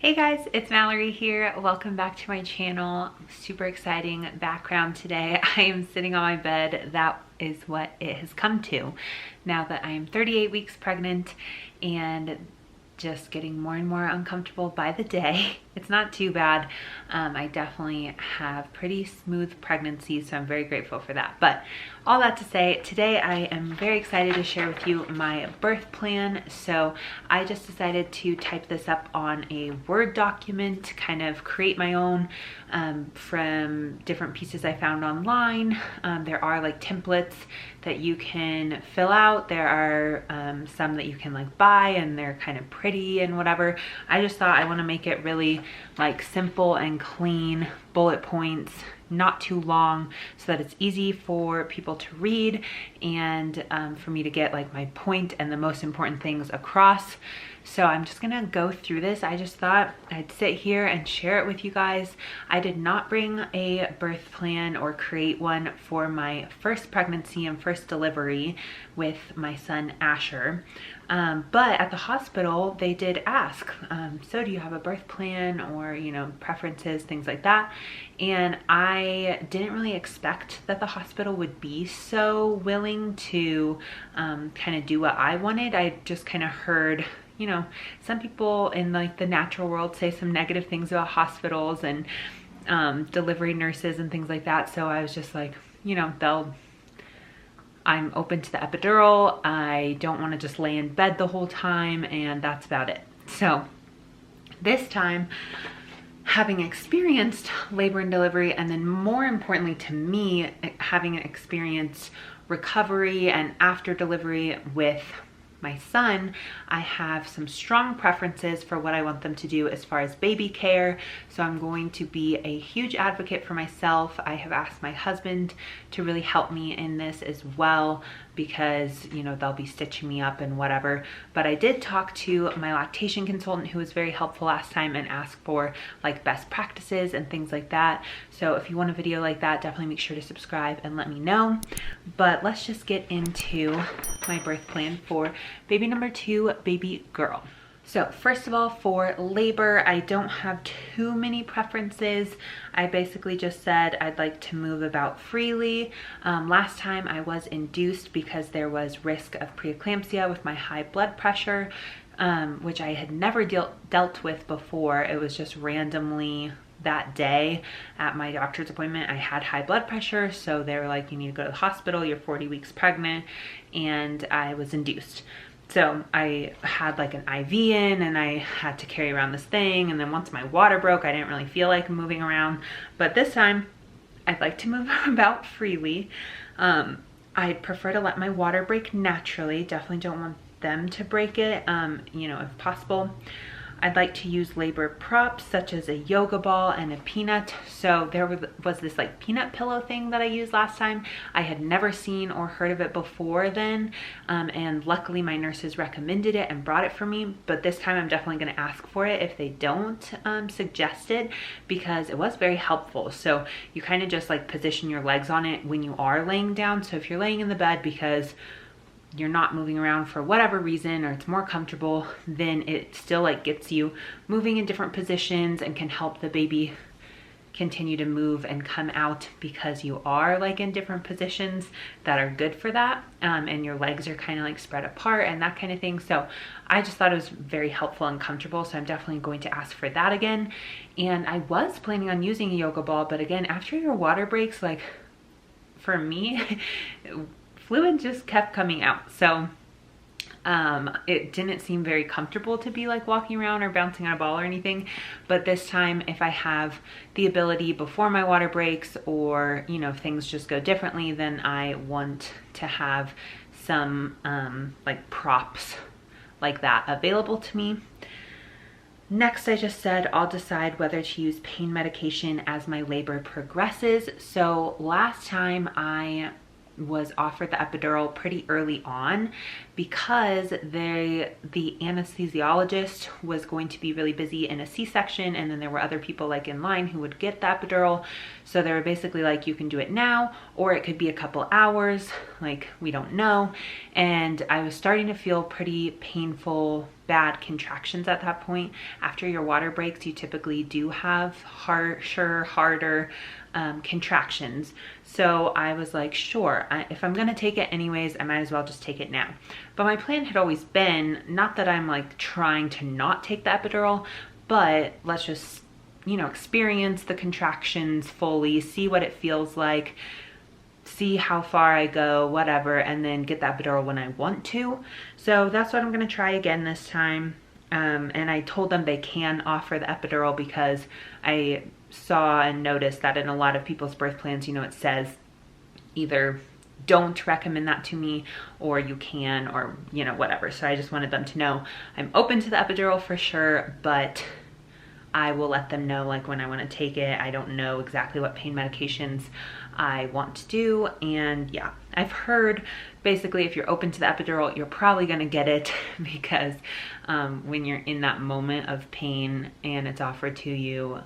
Hey guys, it's Mallory here. Welcome back to my channel. Super exciting background today. I am sitting on my bed. That is what it has come to now that I am 38 weeks pregnant and just getting more and more uncomfortable by the day. It's not too bad. I definitely have pretty smooth pregnancies, so I'm very grateful for that. But all that to say, today I am very excited to share with you my birth plan. So I just decided to type this up on a Word document, kind of create my own from different pieces I found online. There are like templates that you can fill out. There are some that you can like buy and they're kind of pretty and whatever. I just thought I want to make it really like simple and clean, bullet points, not too long, so that it's easy for people to read and for me to get like my point and the most important things across. So I'm just gonna go through this. I just thought I'd sit here and share it with you guys. I did not bring a birth plan or create one for my first pregnancy and first delivery with my son Asher. But at the hospital, they did ask, so do you have a birth plan or, you know, preferences, things like that. And I didn't really expect that the hospital would be so willing to kind of do what I wanted. I just kind of heard, you know, some people in like the natural world say some negative things about hospitals and delivery nurses and things like that. So I was just like, you know, I'm open to the epidural. I don't want to just lay in bed the whole time, and that's about it. So this time, having experienced labor and delivery, and then more importantly to me, having experienced recovery and after delivery with my son, I have some strong preferences for what I want them to do as far as baby care. So I'm going to be a huge advocate for myself. I have asked my husband to really help me in this as well, because, you know, they'll be stitching me up and whatever. But I did talk to my lactation consultant, who was very helpful last time, and ask for like best practices and things like that. So if you want a video like that, definitely make sure to subscribe and let me know. But let's just get into my birth plan for baby number 2, baby girl. So first of all, for labor, I don't have too many preferences. I basically just said I'd like to move about freely. Last time I was induced because there was risk of preeclampsia with my high blood pressure, which I had never dealt with before. It was just randomly that day at my doctor's appointment, I had high blood pressure. So they were like, you need to go to the hospital, you're 40 weeks pregnant, and I was induced. So I had like an IV in and I had to carry around this thing. And then once my water broke, I didn't really feel like moving around. But this time I'd like to move about freely. I prefer to let my water break naturally. Definitely don't want them to break it, you know, if possible. I'd like to use labor props such as a yoga ball and a peanut. So there was this like peanut pillow thing that I used last time. I had never seen or heard of it before then. And luckily my nurses recommended it and brought it for me. But this time I'm definitely gonna ask for it if they don't suggest it, because it was very helpful. So you kind of just like position your legs on it when you are laying down. So if you're laying in the bed because you're not moving around for whatever reason, or it's more comfortable, then it still like gets you moving in different positions and can help the baby continue to move and come out, because you are like in different positions that are good for that. And your legs are kind of like spread apart and that kind of thing. So I just thought it was very helpful and comfortable. So I'm definitely going to ask for that again. And I was planning on using a yoga ball, but again, after your water breaks, like for me, fluid just kept coming out. So it didn't seem very comfortable to be like walking around or bouncing on a ball or anything. But this time, if I have the ability before my water breaks, or, you know, if things just go differently, then I want to have some like props like that available to me. Next, I just said I'll decide whether to use pain medication as my labor progresses. So last time I was offered the epidural pretty early on because the anesthesiologist was going to be really busy in a C-section, and then there were other people like in line who would get the epidural. So they were basically like, you can do it now, or it could be a couple hours, like we don't know. And I was starting to feel pretty painful bad contractions at that point. After your water breaks, you typically do have harder contractions. So I was like, sure, if I'm gonna take it anyways, I might as well just take it now. But my plan had always been, not that I'm like trying to not take the epidural, but let's just, you know, experience the contractions fully, see what it feels like, see how far I go, whatever, and then get the epidural when I want to. So that's what I'm gonna try again this time. And I told them they can offer the epidural because I saw and noticed that in a lot of people's birth plans, you know, it says either don't recommend that to me or you can, or, you know, whatever. So I just wanted them to know I'm open to the epidural for sure, but I will let them know like when I want to take it. I don't know exactly what pain medications I want to do. And yeah, I've heard basically if you're open to the epidural, you're probably going to get it because when you're in that moment of pain and it's offered to you,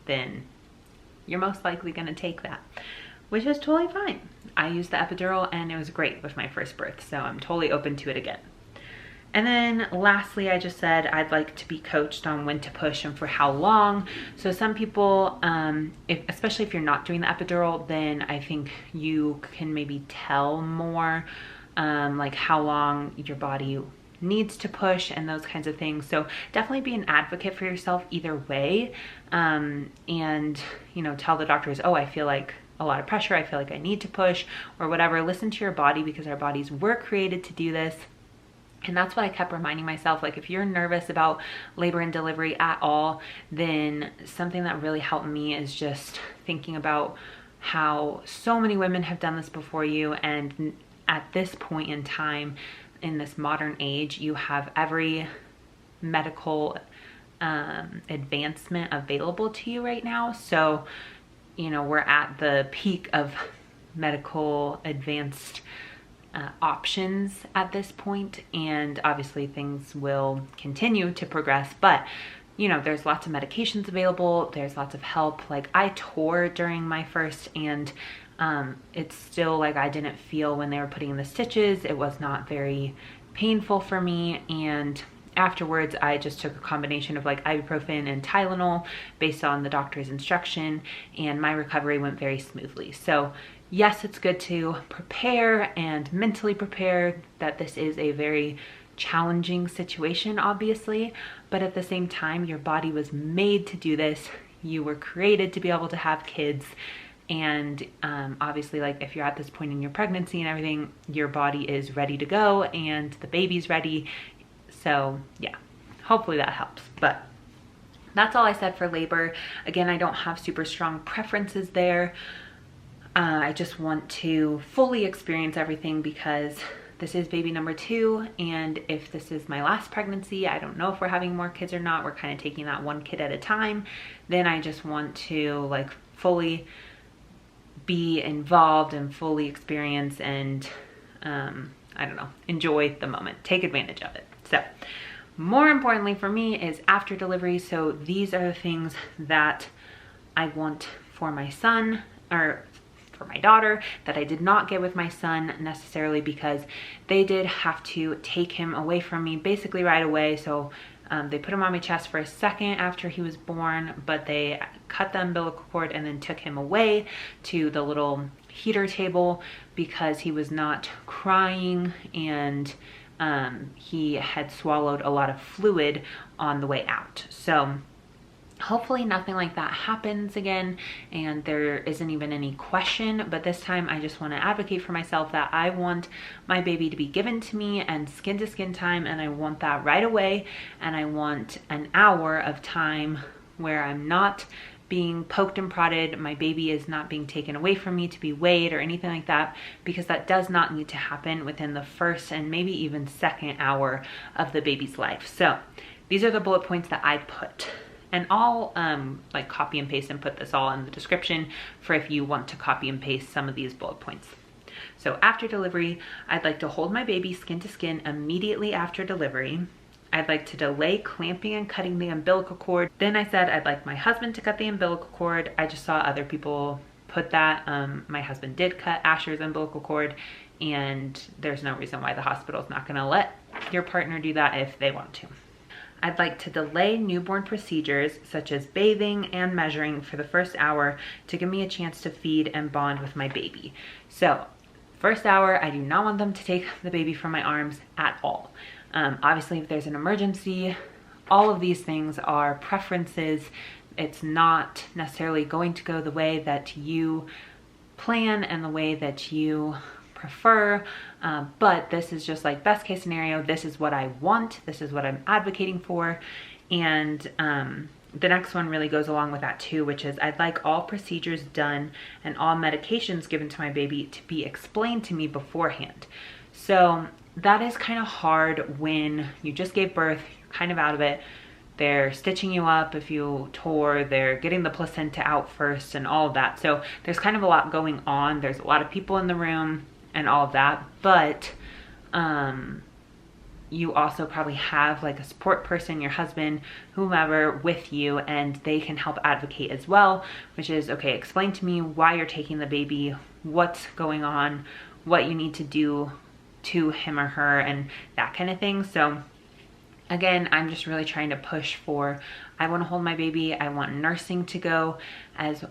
then you're most likely going to take that, which is totally fine. I used the epidural and it was great with my first birth, so I'm totally open to it again. And then lastly, I just said I'd like to be coached on when to push and for how long. So some people, especially if you're not doing the epidural, then I think you can maybe tell more like how long your body needs to push and those kinds of things. So definitely be an advocate for yourself either way. And, you know, tell the doctors, oh, I feel like a lot of pressure, I feel like I need to push or whatever. Listen to your body because our bodies were created to do this. And that's what I kept reminding myself, like if you're nervous about labor and delivery at all, then something that really helped me is just thinking about how so many women have done this before you. And at this point in time, in this modern age, you have every medical advancement available to you right now. So, you know, we're at the peak of medical advanced options at this point, and obviously things will continue to progress, but you know, there's lots of medications available, there's lots of help. Like I tore during my first, and it's still like I didn't feel when they were putting in the stitches, it was not very painful for me. And afterwards I just took a combination of like ibuprofen and Tylenol based on the doctor's instruction, and my recovery went very smoothly. So yes, it's good to prepare and mentally prepare that this is a very challenging situation, obviously, but at the same time, your body was made to do this. You were created to be able to have kids. And obviously, like if you're at this point in your pregnancy and everything, your body is ready to go and the baby's ready. So yeah, hopefully that helps. But that's all I said for labor. Again, I don't have super strong preferences there. I just want to fully experience everything because this is baby number 2, and if this is my last pregnancy, I don't know if we're having more kids or not. We're kind of taking that one kid at a time. Then I just want to like fully be involved and fully experience and I don't know, enjoy the moment, take advantage of it. So more importantly for me is after delivery. So these are the things that I want for my son, or for my daughter, that I did not get with my son necessarily because they did have to take him away from me basically right away. So they put him on my chest for a second after he was born, but they cut the umbilical cord and then took him away to the little heater table because he was not crying and he had swallowed a lot of fluid on the way out. So hopefully nothing like that happens again and there isn't even any question, but this time I just want to advocate for myself that I want my baby to be given to me and skin to skin time, and I want that right away, and I want an hour of time where I'm not being poked and prodded, my baby is not being taken away from me to be weighed or anything like that, because that does not need to happen within the first and maybe even second hour of the baby's life. So these are the bullet points that I put. And I'll like copy and paste and put this all in the description for if you want to copy and paste some of these bullet points. So after delivery, I'd like to hold my baby skin to skin immediately after delivery. I'd like to delay clamping and cutting the umbilical cord. Then I said I'd like my husband to cut the umbilical cord. I just saw other people put that. My husband did cut Asher's umbilical cord, and there's no reason why the hospital's not gonna let your partner do that if they want to. I'd like to delay newborn procedures such as bathing and measuring for the first hour to give me a chance to feed and bond with my baby. So first hour, I do not want them to take the baby from my arms at all. Obviously, if there's an emergency, all of these things are preferences. It's not necessarily going to go the way that you plan and the way that you prefer, but this is just like best case scenario. This is what I want. This is what I'm advocating for. And the next one really goes along with that too, which is I'd like all procedures done and all medications given to my baby to be explained to me beforehand. So that is kind of hard when you just gave birth, you're kind of out of it. They're stitching you up if you tore, they're getting the placenta out first and all of that. So there's kind of a lot going on. There's a lot of people in the room and all of that, but you also probably have like a support person, your husband, whomever with you, and they can help advocate as well, which is, okay, explain to me why you're taking the baby, what's going on, what you need to do to him or her, and that kind of thing. So again, I'm just really trying to push for, I want to hold my baby. I want nursing to go as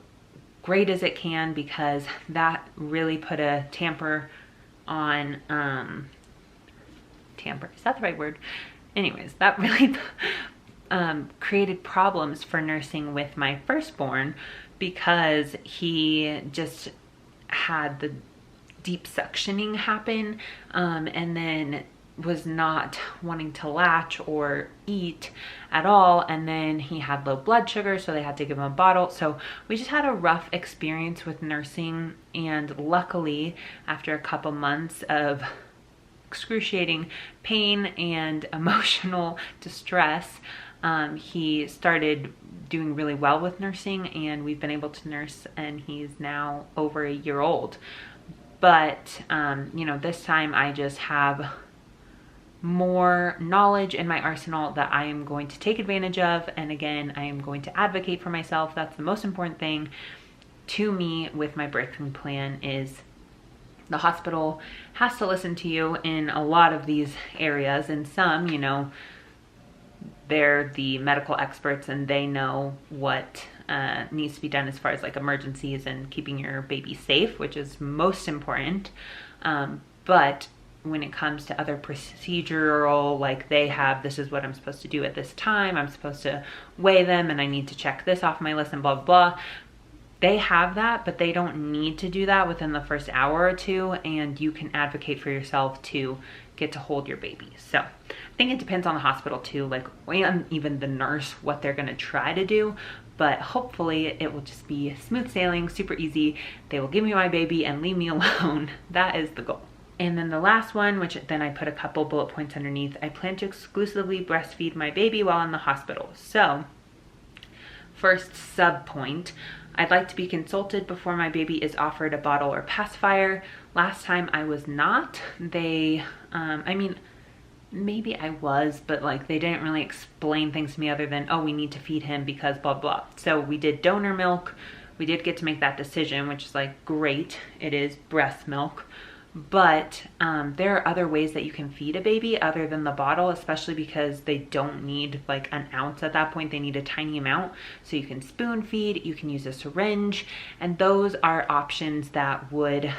great as it can, because that really put a tamper on, tamper, is that the right word? Anyways, that really created problems for nursing with my firstborn, because he just had the deep suctioning happen, and then was not wanting to latch or eat at all, and then he had low blood sugar, so they had to give him a bottle. So we just had a rough experience with nursing, and luckily after a couple months of excruciating pain and emotional distress, he started doing really well with nursing, and we've been able to nurse, and he's now over a year old. But you know, this time I just have more knowledge in my arsenal that I am going to take advantage of. And again, I am going to advocate for myself. That's the most important thing to me with my birthing plan, is the hospital has to listen to you in a lot of these areas. And some, you know, they're the medical experts and they know what needs to be done as far as like emergencies and keeping your baby safe, which is most important. But when it comes to other procedural, like they have, this is what I'm supposed to do at this time, I'm supposed to weigh them, and I need to check this off my list and blah, blah, blah. They have that, but they don't need to do that within the first hour or two, and you can advocate for yourself to get to hold your baby. So I think it depends on the hospital too, like, and even the nurse, what they're gonna try to do, but hopefully it will just be smooth sailing, super easy. They will give me my baby and leave me alone. That is the goal. And then the last one, which then I put a couple bullet points underneath, I plan to exclusively breastfeed my baby while in the hospital. So first sub point, I'd like to be consulted before my baby is offered a bottle or pacifier. Last time I was not. They, I mean, maybe I was, but like they didn't really explain things to me other than, oh, we need to feed him because blah, blah. So we did donor milk. We did get to make that decision, which is like great. It is breast milk. But there are other ways that you can feed a baby other than the bottle, especially because they don't need like an ounce at that point. They need a tiny amount. So you can spoon feed, you can use a syringe, and those are options that would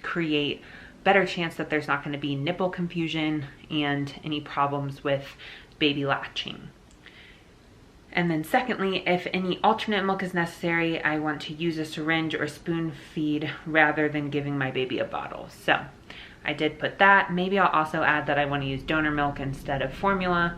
create better chance that there's not going to be nipple confusion and any problems with baby latching. And then secondly, if any alternate milk is necessary, I want to use a syringe or spoon feed rather than giving my baby a bottle. So I did put that. Maybe I'll also add that I want to use donor milk instead of formula.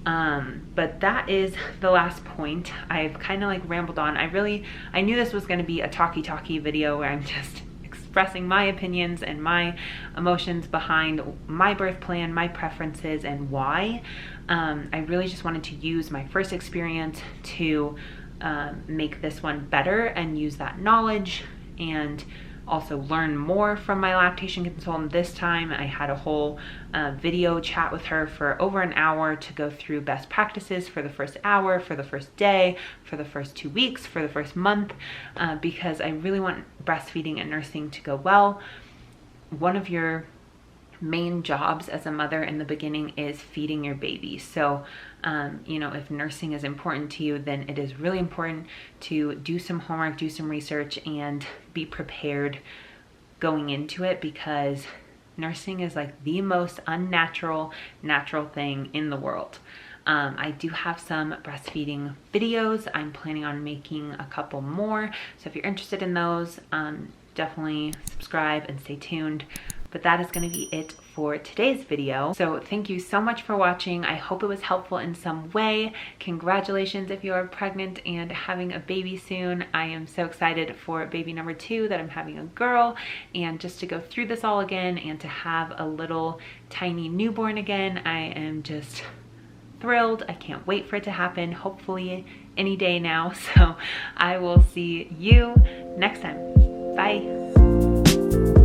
But that is the last point. I've kind of like rambled on. I knew this was going to be a talky video where I'm just expressing my opinions and my emotions behind my birth plan, my preferences, and why. I really just wanted to use my first experience to make this one better and use that knowledge and also learn more from my lactation consultant. This time I had a whole video chat with her for over an hour to go through best practices for the first hour, for the first day, for the first 2 weeks, for the first month, because I really want breastfeeding and nursing to go well. One of your main jobs as a mother in the beginning is feeding your baby. So, you know, if nursing is important to you, then it is really important to do some homework, do some research, and be prepared going into it, because nursing is like the most unnatural, natural thing in the world. I do have some breastfeeding videos. I'm planning on making a couple more. So if you're interested in those, definitely subscribe and stay tuned. But that is going to be it for today's video. So thank you so much for watching. I hope it was helpful in some way. Congratulations if you are pregnant and having a baby soon. I am so excited for baby number 2, that I'm having a girl, and just to go through this all again and to have a little tiny newborn again. I am just thrilled. I can't wait for it to happen, hopefully any day now. So I will see you next time. Bye.